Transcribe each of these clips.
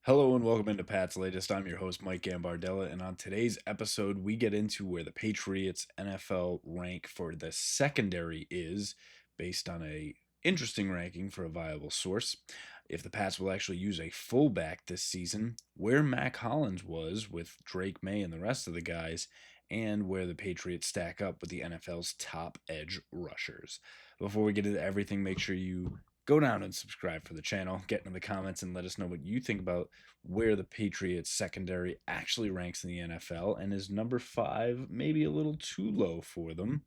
Hello and welcome into Pat's Latest. I'm your host, Mike Gambardella, and on today's episode, we get into where the Patriots NFL rank for the secondary is based on a interesting ranking for a viable source. If the Pats will actually use a fullback this season, where Mac Hollins was with Drake May and the rest of the guys, and where the Patriots stack up with the NFL's top edge rushers. Before we get into everything, make sure you go down and subscribe for the channel. Get into the comments and let us know what you think about where the Patriots secondary actually ranks in the NFL, and is number 5 maybe a little too low for them?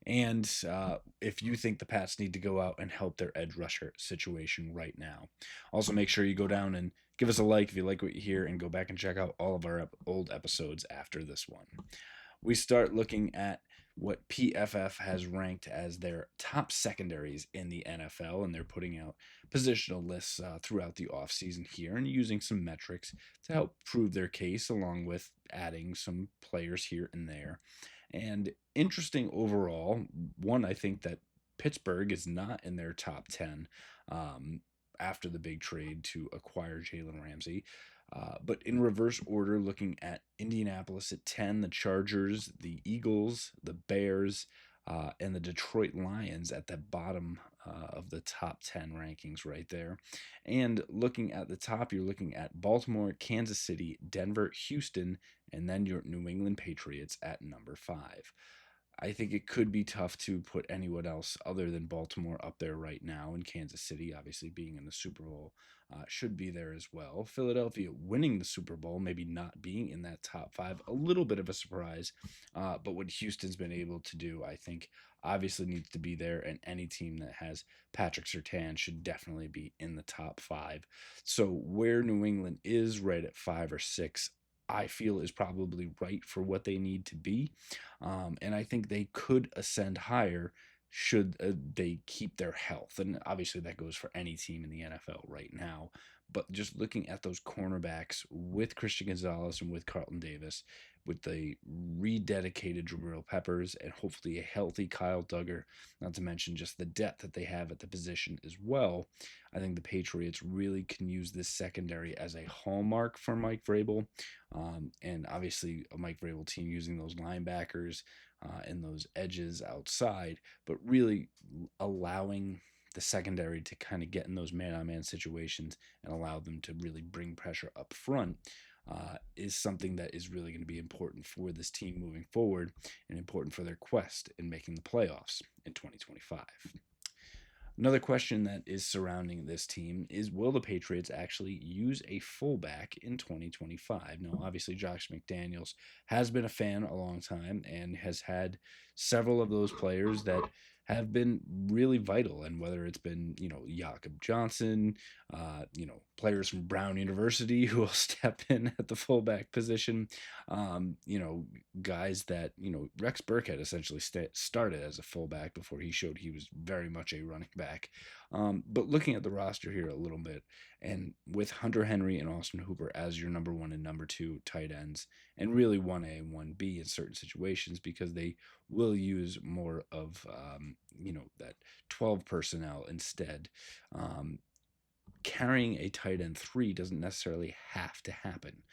And if you think the Pats need to go out and help their edge rusher situation right now. Also, make sure you go down and give us a like if you like what you hear, and go back and check out all of our old episodes after this one. We start looking at what PFF has ranked as their top secondaries in the NFL, and they're putting out positional lists throughout the offseason here and using some metrics to help prove their case, along with adding some players here and there. And interesting overall, one, I think that Pittsburgh is not in their top 10 after the big trade to acquire Jalen Ramsey. But in reverse order, looking at Indianapolis at 10, the Chargers, the Eagles, the Bears, and the Detroit Lions at the bottom of the top 10 rankings right there. And looking at the top, you're looking at Baltimore, Kansas City, Denver, Houston, and then your New England Patriots at number 5. I think it could be tough to put anyone else other than Baltimore up there right now, and Kansas City, obviously being in the Super Bowl, should be there as well. Philadelphia winning the Super Bowl, maybe not being in that top 5, a little bit of a surprise. But what Houston's been able to do, I think, obviously needs to be there, and any team that has Patrick Surtain should definitely be in the top 5. So where New England is right at 5 or 6, I feel is probably right for what they need to be. And I think they could ascend higher should they keep their health. And obviously that goes for any team in the NFL right now. But just looking at those cornerbacks with Christian Gonzalez and with Carlton Davis, with the rededicated Jabril Peppers, and hopefully a healthy Kyle Duggar, not to mention just the depth that they have at the position as well, I think the Patriots really can use this secondary as a hallmark for Mike Vrabel. And obviously a Mike Vrabel team using those linebackers and those edges outside, but really allowing the secondary to kind of get in those man-on-man situations and allow them to really bring pressure up front is something that is really going to be important for this team moving forward, and important for their quest in making the playoffs in 2025. Another question that is surrounding this team is, will the Patriots actually use a fullback in 2025? Now, obviously, Josh McDaniels has been a fan a long time and has had several of those players that have been really vital. And whether it's been, Jakob Johnson, players from Brown University who will step in at the fullback position, guys that, Rex Burkhead essentially started as a fullback before he showed he was very much a running back. But looking at the roster here a little bit, and with Hunter Henry and Austin Hooper as your number 1 and number 2 tight ends, and really 1A and 1B in certain situations, because they will use more of, that 12 personnel instead. Carrying a tight end 3 doesn't necessarily have to happen.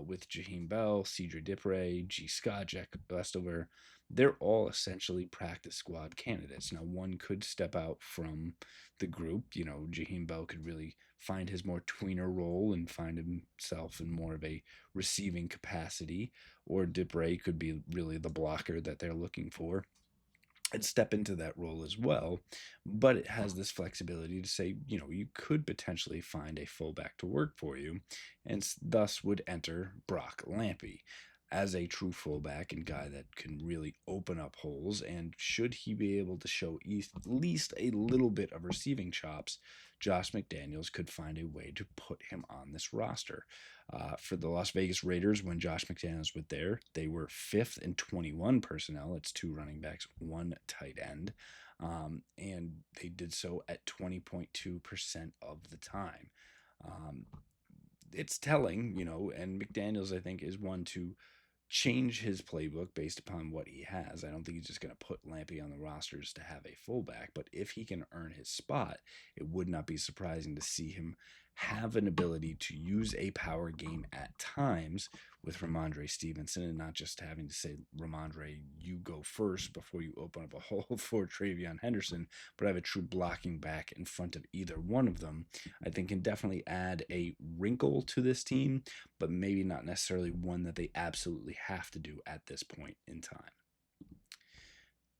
With Jaheim Bell, Cedric Dipre, G. Scott, Jack Westover, they're all essentially practice squad candidates. Now, one could step out from the group. Jaheim Bell could really find his more tweener role and find himself in more of a receiving capacity, or Dipre could be really the blocker that they're looking for and step into that role as well. But it has this flexibility to say, you could potentially find a fullback to work for you, and thus would enter Brock Lampy as a true fullback and guy that can really open up holes. And should he be able to show at least a little bit of receiving chops, Josh McDaniels could find a way to put him on this roster. For the Las Vegas Raiders, when Josh McDaniels was there, they were 5th in 21 personnel. It's 2 running backs, 1 tight end. And they did so at 20.2% of the time. It's telling, and McDaniels, I think, is one to change his playbook based upon what he has. I don't think he's just going to put Lampy on the rosters to have a fullback, but if he can earn his spot, it would not be surprising to see him have an ability to use a power game at times with Ramondre Stevenson, and not just having to say, Ramondre, you go first before you open up a hole for Travion Henderson, but have a true blocking back in front of either one of them, I think can definitely add a wrinkle to this team, but maybe not necessarily one that they absolutely have to do at this point in time.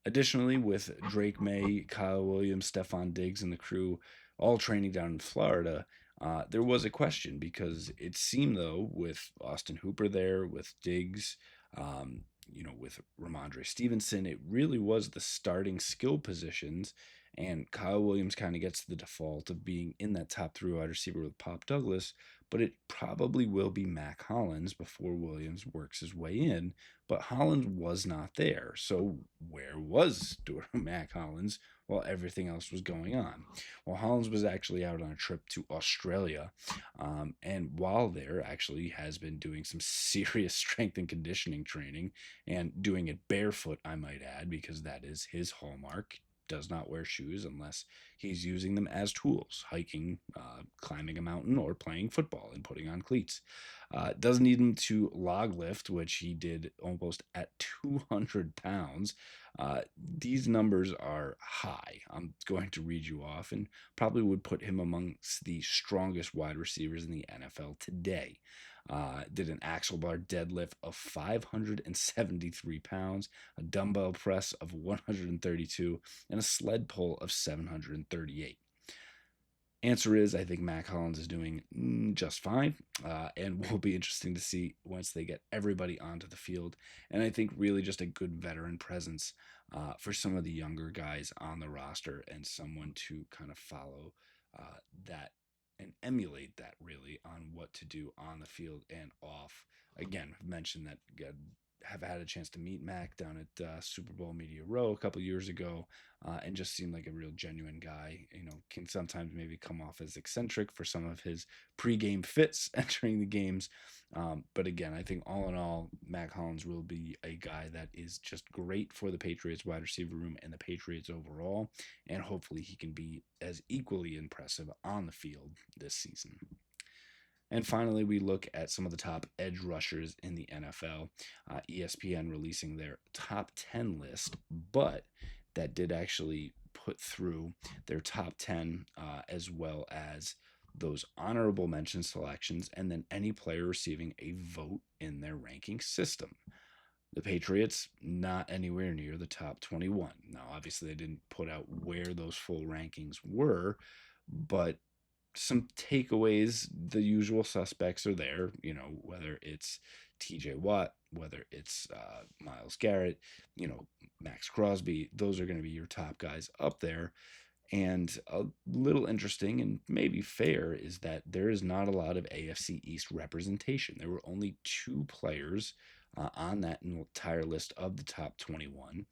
Additionally, with Drake May, Kyle Williams, Stephon Diggs, and the crew all training down in Florida, there was a question because it seemed, though, with Austin Hooper there, with Diggs, with Ramondre Stevenson, it really was the starting skill positions. And Kyle Williams kind of gets the default of being in that top three wide receiver with Pop Douglas, but it probably will be Mac Hollins before Williams works his way in. But Hollins was not there. So where was Mac Hollins while everything else was going on? Well, Hollins was actually out on a trip to Australia. And while there, actually has been doing some serious strength and conditioning training and doing it barefoot, I might add, because that is his hallmark. Does not wear shoes unless he's using them as tools, hiking, climbing a mountain, or playing football and putting on cleats. Doesn't need him to log lift, which he did almost at 200 pounds. These numbers are high. I'm going to read you off and probably would put him amongst the strongest wide receivers in the NFL today. Did an axle bar deadlift of 573 pounds, a dumbbell press of 132, and a sled pull of 738. Answer is, I think Mac Hollins is doing just fine, and will be interesting to see once they get everybody onto the field. And I think really just a good veteran presence for some of the younger guys on the roster, and someone to kind of follow that and emulate that really on what to do on the field and off. Again, I've mentioned that have had a chance to meet Mac down at Super Bowl Media Row a couple years ago, and just seemed like a real genuine guy. Can sometimes maybe come off as eccentric for some of his pregame fits entering the games. But again, I think all in all, Mac Hollins will be a guy that is just great for the Patriots wide receiver room and the Patriots overall. And hopefully he can be as equally impressive on the field this season. And finally, we look at some of the top edge rushers in the NFL. ESPN releasing their top 10 list, but that did actually put through their top 10 as well as those honorable mention selections, and then any player receiving a vote in their ranking system. The Patriots, not anywhere near the top 21. Now, obviously, they didn't put out where those full rankings were, but some takeaways, the usual suspects are there, whether it's TJ Watt, whether it's Myles Garrett, Max Crosby, those are going to be your top guys up there. And a little interesting and maybe fair is that there is not a lot of AFC East representation. There were only two players on that entire list of the top 21,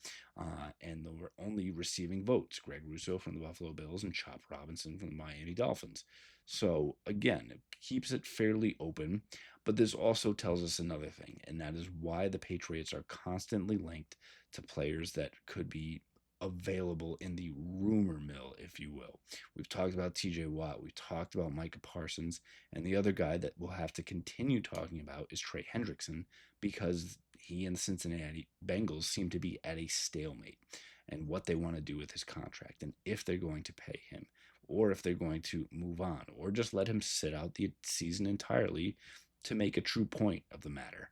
and they were only receiving votes. Greg Russo from the Buffalo Bills and Chop Robinson from the Miami Dolphins. So again, it keeps it fairly open, but this also tells us another thing, and that is why the Patriots are constantly linked to players that could be available in the rumor mill, if you will. We've talked about TJ Watt, we've talked about Micah Parsons, and the other guy that we'll have to continue talking about is Trey Hendrickson, because he and the Cincinnati Bengals seem to be at a stalemate and what they want to do with his contract, and if they're going to pay him, or if they're going to move on, or just let him sit out the season entirely to make a true point of the matter.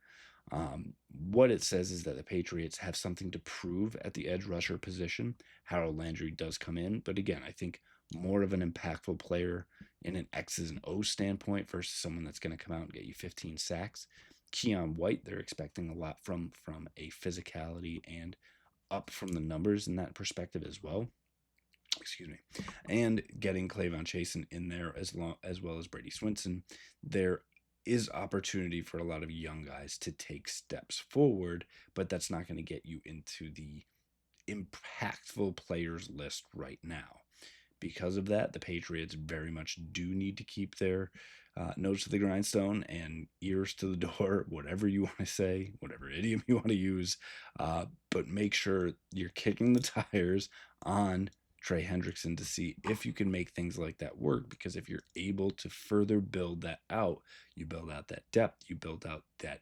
What it says is that the Patriots have something to prove at the edge rusher position. Harold Landry does come in, but again, I think more of an impactful player in an X's and O's standpoint versus someone that's going to come out and get you 15 sacks. Keon White, they're expecting a lot from a physicality and up from the numbers in that perspective as well. Excuse me. And getting Clavon Chasen in there as well as Brady Swinson. There is opportunity for a lot of young guys to take steps forward, but that's not going to get you into the impactful players list right now. Because of that, the Patriots very much do need to keep their nose to the grindstone and ears to the door, whatever you want to say, whatever idiom you want to use, but make sure you're kicking the tires on Trey Hendrickson to see if you can make things like that work. Because if you're able to further build that out, you build out that depth, you build out that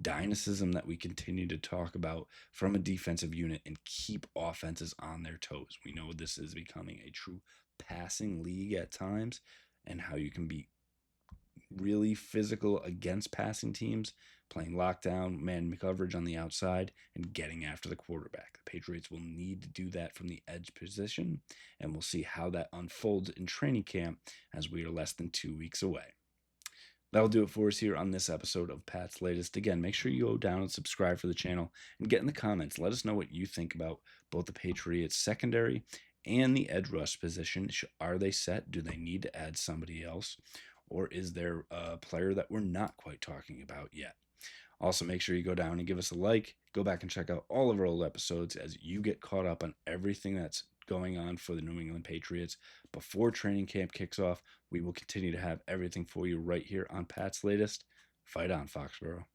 dynamism that we continue to talk about from a defensive unit and keep offenses on their toes. We know this is becoming a true passing league at times, and how you can be really physical against passing teams, playing lockdown, man coverage on the outside, and getting after the quarterback. The Patriots will need to do that from the edge position, and we'll see how that unfolds in training camp as we are less than 2 weeks away. That'll do it for us here on this episode of Pat's Latest. Again, make sure you go down and subscribe for the channel and get in the comments. Let us know what you think about both the Patriots secondary and the edge rush position. Are they set? Do they need to add somebody else? Or is there a player that we're not quite talking about yet? Also, make sure you go down and give us a like. Go back and check out all of our old episodes as you get caught up on everything that's going on for the New England Patriots before training camp kicks off. We will continue to have everything for you right here on Pat's Latest. Fight on, Foxborough.